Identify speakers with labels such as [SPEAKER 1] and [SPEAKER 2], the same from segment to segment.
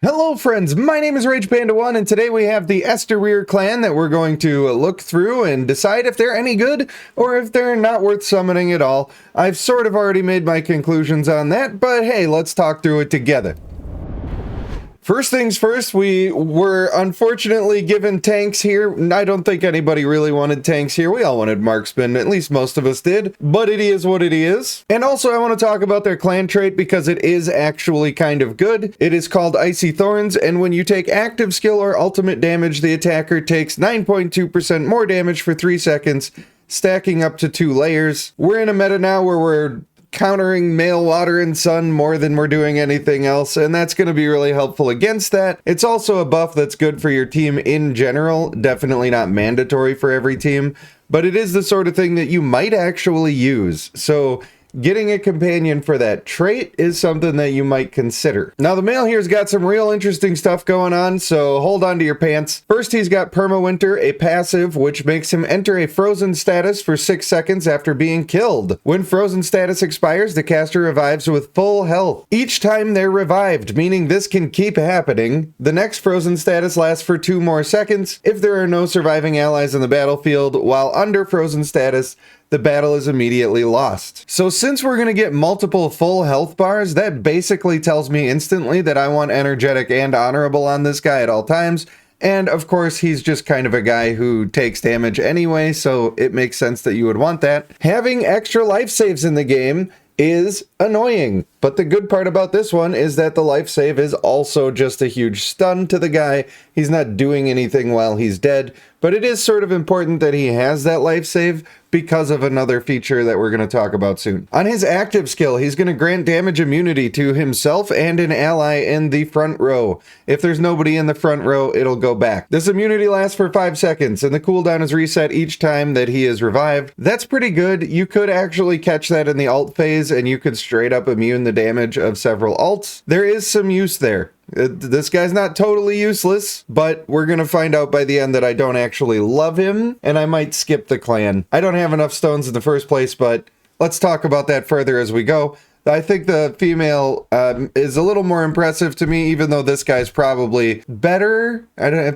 [SPEAKER 1] Hello friends, my name is RagePanda1 and today we have the Estorir Clan that we're going to look through and decide if they're any good or if they're not worth summoning at all. I've sort of already made my conclusions on that, but hey, let's talk through it together. First things first, we were unfortunately given tanks here. I don't think anybody really wanted tanks here. We all wanted marksmen, at least most of us did, but it is what it is. And also I want to talk about their clan trait because it is actually kind of good. It is called Icy Thorns, and when you take active skill or ultimate damage, the attacker takes 9.2% more damage for 3 seconds, stacking up to 2 layers. We're in a meta now where we're countering Male, Water, and Sun more than we're doing anything else, and that's going to be really helpful against that. It's also a buff that's good for your team in general, definitely not mandatory for every team, but it is the sort of thing that you might actually use. So getting a companion for that trait is something that you might consider. Now the male here's got some real interesting stuff going on, so hold on to your pants. First, he's got Permawinter, a passive which makes him enter a frozen status for 6 seconds after being killed. When frozen status expires, the caster revives with full health each time they're revived, meaning this can keep happening. The next frozen status lasts for 2 more seconds if there are no surviving allies in the battlefield, while under frozen status, the battle is immediately lost. So since we're going to get multiple full health bars, that basically tells me instantly that I want energetic and honorable on this guy at all times. And of course, he's just kind of a guy who takes damage anyway, so it makes sense that you would want that. Having extra life saves in the game is annoying, but the good part about this one is that the life save is also just a huge stun to the guy. He's not doing anything while he's dead, but it is sort of important that he has that life save because of another feature that we're going to talk about soon. On his active skill, he's going to grant damage immunity to himself and an ally in the front row. If there's nobody in the front row, it'll go back. This immunity lasts for 5 seconds, and the cooldown is reset each time that he is revived. That's pretty good. You could actually catch that in the ult phase, and you could straight up immune the damage of several ults. There is some use there. This guy's not totally useless, but we're gonna find out by the end that I don't actually love him, and I might skip the clan. I don't have enough stones in the first place, but let's talk about that further as we go. I think the female is a little more impressive to me, even though this guy's probably better.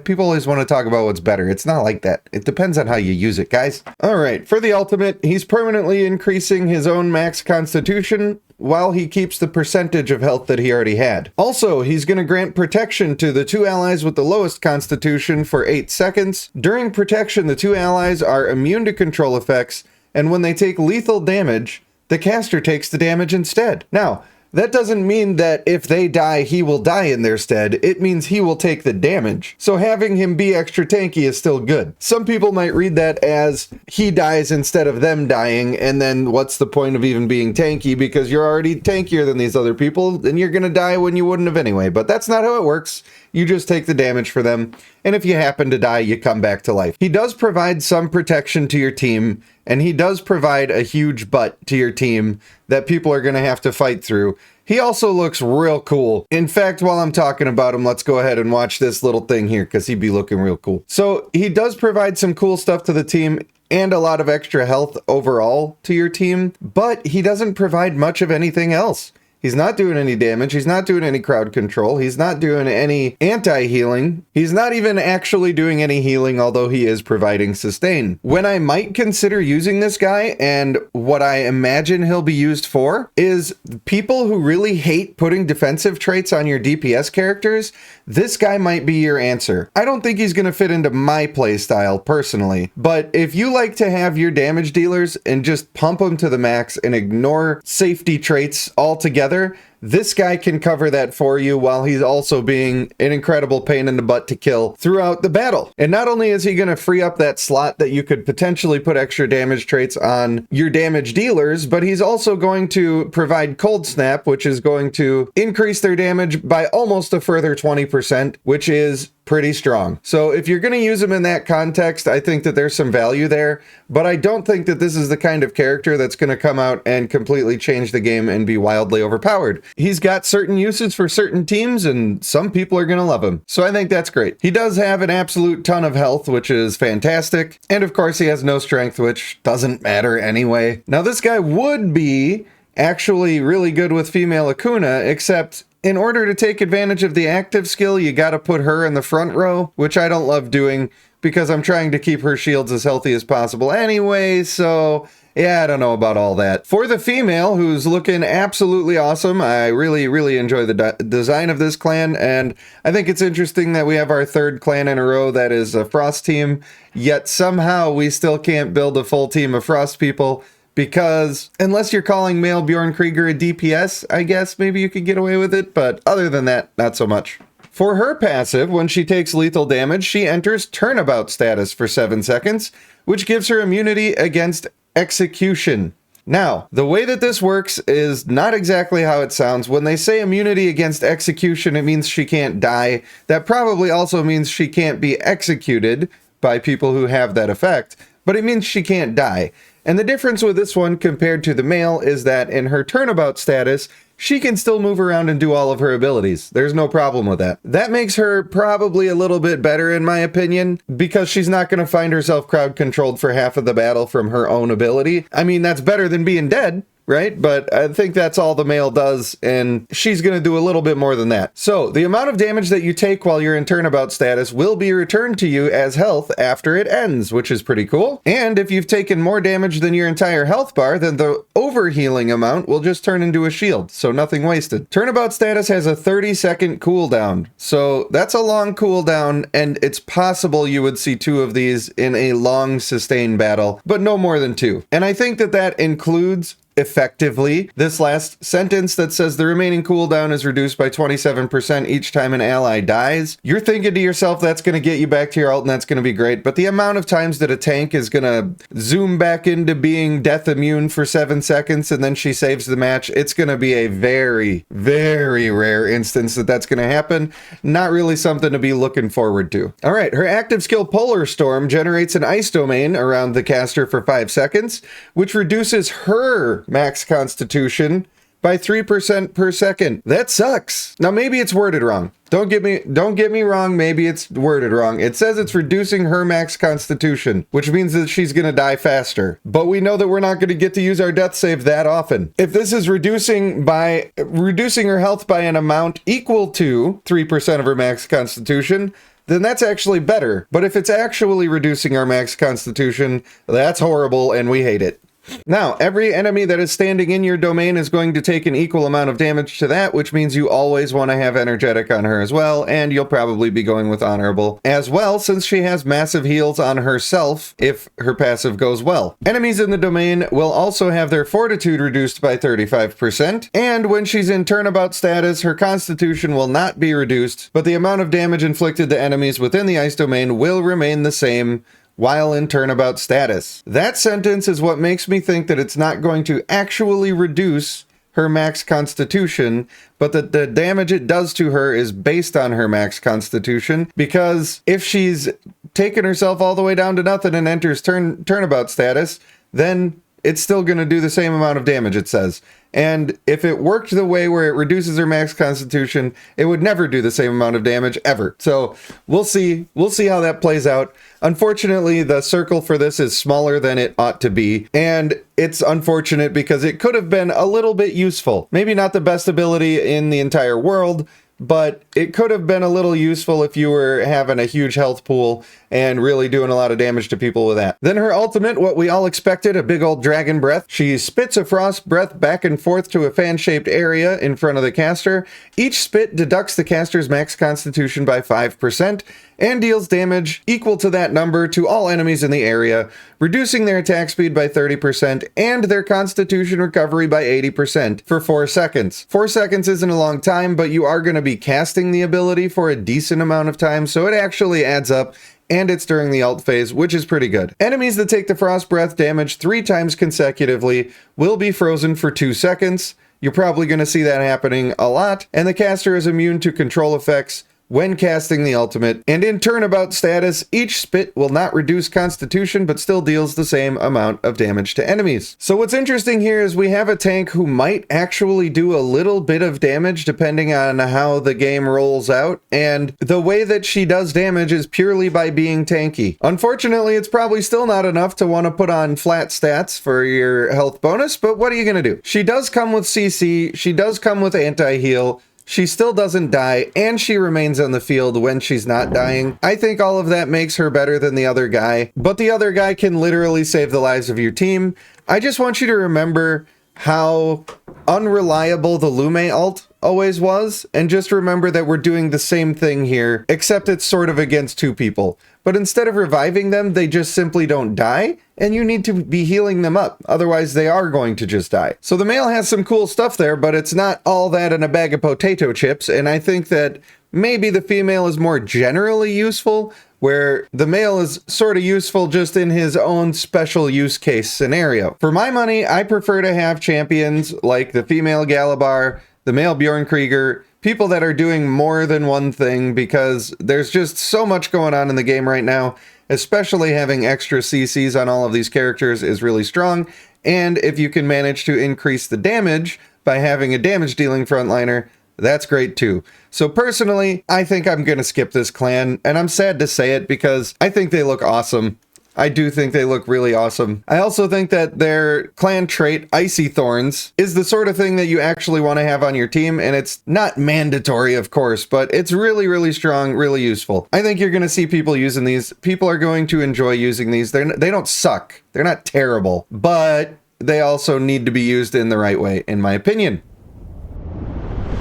[SPEAKER 1] People always want to talk about what's better. It's not like that. It depends on how you use it, guys. All right, for the ultimate, he's permanently increasing his own max constitution while he keeps the percentage of health that he already had. Also, he's going to grant protection to the 2 allies with the lowest constitution for 8 seconds. During protection, the 2 allies are immune to control effects, and when they take lethal damage, the caster takes the damage instead. Now, that doesn't mean that if they die, he will die in their stead. It means he will take the damage. So having him be extra tanky is still good. Some people might read that as he dies instead of them dying, and then what's the point of even being tanky because you're already tankier than these other people, and you're gonna die when you wouldn't have anyway. But that's not how it works. You just take the damage for them, and if you happen to die, you come back to life. He does provide some protection to your team, and he does provide a huge butt to your team that people are going to have to fight through. He also looks real cool. In fact, while I'm talking about him, let's go ahead and watch this little thing here, because he'd be looking real cool. So he does provide some cool stuff to the team, and a lot of extra health overall to your team, but he doesn't provide much of anything else. He's not doing any damage, he's not doing any crowd control, he's not doing any anti-healing, he's not even actually doing any healing, although he is providing sustain. When I might consider using this guy, and what I imagine he'll be used for, is people who really hate putting defensive traits on your DPS characters. This guy might be your answer. I don't think he's going to fit into my playstyle personally, but if you like to have your damage dealers and just pump them to the max and ignore safety traits altogether, this guy can cover that for you while he's also being an incredible pain in the butt to kill throughout the battle. And not only is he going to free up that slot that you could potentially put extra damage traits on your damage dealers, but he's also going to provide Cold Snap, which is going to increase their damage by almost a further 20%, which is pretty strong. So if you're going to use him in that context, I think that there's some value there, but I don't think that this is the kind of character that's going to come out and completely change the game and be wildly overpowered. He's got certain uses for certain teams, and some people are going to love him. So I think that's great. He does have an absolute ton of health, which is fantastic. And of course, he has no strength, which doesn't matter anyway. Now, this guy would be actually really good with female Akuna, except in order to take advantage of the active skill, you gotta put her in the front row, which I don't love doing because I'm trying to keep her shields as healthy as possible anyway, so yeah, I don't know about all that. For the female, who's looking absolutely awesome, I really enjoy the design of this clan, and I think it's interesting that we have our third clan in a row that is a Frost team, yet somehow we still can't build a full team of Frost people, because unless you're calling male Bjorn Krieger a DPS, I guess maybe you could get away with it, but other than that, not so much. For her passive, when she takes lethal damage, she enters Turnabout status for 7 seconds, which gives her immunity against execution. Now, the way that this works is not exactly how it sounds. When they say immunity against execution, it means she can't die. That probably also means she can't be executed by people who have that effect, but it means she can't die. And the difference with this one compared to the male is that in her Turnabout status, she can still move around and do all of her abilities. There's no problem with that. That makes her probably a little bit better in my opinion, because she's not going to find herself crowd controlled for half of the battle from her own ability. I mean, that's better than being dead, right? But I think that's all the male does, and she's going to do a little bit more than that. So the amount of damage that you take while you're in Turnabout status will be returned to you as health after it ends, which is pretty cool. And if you've taken more damage than your entire health bar, then the overhealing amount will just turn into a shield, so nothing wasted. Turnabout status has a 30-second cooldown, so that's a long cooldown, and it's possible you would see 2 of these in a long sustained battle, but no more than 2. And I think that that includes effectively this last sentence that says the remaining cooldown is reduced by 27% each time an ally dies. You're thinking to yourself that's going to get you back to your ult and that's going to be great, but the amount of times that a tank is going to zoom back into being death immune for 7 seconds and then she saves the match, it's going to be a very rare instance that that's going to happen. Not really something to be looking forward to. All right, her active skill Polar Storm generates an ice domain around the caster for 5 seconds, which reduces her max constitution by 3% per second. That sucks. Now maybe it's worded wrong. Don't get me wrong, maybe it's worded wrong. It says it's reducing her max constitution, which means that she's gonna die faster. But we know that we're not gonna get to use our death save that often. If this is reducing her health by an amount equal to 3% of her max constitution, then that's actually better. But if it's actually reducing our max constitution, that's horrible and we hate it. Now, every enemy that is standing in your domain is going to take an equal amount of damage to that, which means you always want to have energetic on her as well, and you'll probably be going with honorable as well, since she has massive heals on herself if her passive goes well. Enemies in the domain will also have their fortitude reduced by 35%, and when she's in Turnabout status, her constitution will not be reduced, but the amount of damage inflicted to enemies within the ice domain will remain the same while in Turnabout status. That sentence is what makes me think that it's not going to actually reduce her max constitution, but that the damage it does to her is based on her max constitution, because if she's taken herself all the way down to nothing and enters Turnabout status, then it's still going to do the same amount of damage, it says. And if it worked the way where it reduces her max constitution, it would never do the same amount of damage ever. So we'll see how that plays out. Unfortunately, the circle for this is smaller than it ought to be, and it's unfortunate because it could have been a little bit useful. Maybe not the best ability in the entire world, but it could have been a little useful if you were having a huge health pool and really doing a lot of damage to people with that. Then her ultimate, what we all expected, a big old dragon breath. She spits a frost breath back and forth to a fan-shaped area in front of the caster. Each spit deducts the caster's max constitution by 5% and deals damage equal to that number to all enemies in the area, reducing their attack speed by 30% and their constitution recovery by 80% for 4 seconds. 4 seconds isn't a long time, but you are going to be casting the ability for a decent amount of time, so it actually adds up, and it's during the ult phase, which is pretty good. Enemies that take the frost breath damage 3 times consecutively will be frozen for 2 seconds. You're probably going to see that happening a lot, and the caster is immune to control effects when casting the ultimate, and in Turnabout status, each spit will not reduce constitution but still deals the same amount of damage to enemies. So what's interesting here is we have a tank who might actually do a little bit of damage depending on how the game rolls out, and the way that she does damage is purely by being tanky. Unfortunately, it's probably still not enough to want to put on flat stats for your health bonus, but what are you going to do? She does come with CC, she does come with anti-heal, She still doesn't die, and she remains on the field when she's not dying. I think all of that makes her better than the other guy, but the other guy can literally save the lives of your team. I just want you to remember how unreliable the Lume ult always was, and just remember that we're doing the same thing here, except it's sort of against two people. But instead of reviving them, they just simply don't die, and you need to be healing them up, otherwise they are going to just die. So the male has some cool stuff there, but it's not all that in a bag of potato chips, and I think that maybe the female is more generally useful, where the male is sort of useful just in his own special use case scenario. For my money, I prefer to have champions like the female Galabar, the male Bjorn Krieger, people that are doing more than one thing, because there's just so much going on in the game right now. Especially having extra CCs on all of these characters is really strong, and if you can manage to increase the damage by having a damage dealing frontliner, that's great too. So personally, I think I'm gonna skip this clan, and I'm sad to say it because I think they look awesome. I do think they look really awesome. I also think that their clan trait, Icy Thorns, is the sort of thing that you actually want to have on your team, and it's not mandatory, of course, but it's really, really strong, really useful. I think you're going to see people using these. People are going to enjoy using these. They don't suck. They're not terrible, but they also need to be used in the right way, in my opinion.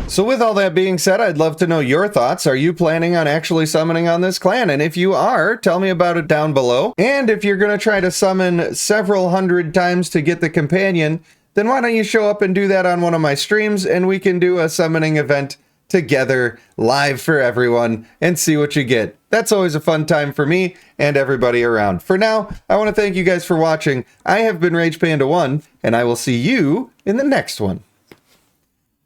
[SPEAKER 1] So with all that being said, I'd love to know your thoughts. Are you planning on actually summoning on this clan? And if you are, tell me about it down below. And if you're going to try to summon several hundred times to get the companion, then why don't you show up and do that on one of my streams, and we can do a summoning event together, live for everyone, and see what you get. That's always a fun time for me and everybody around. For now, I want to thank you guys for watching. I have been RagePanda1, and I will see you in the next one.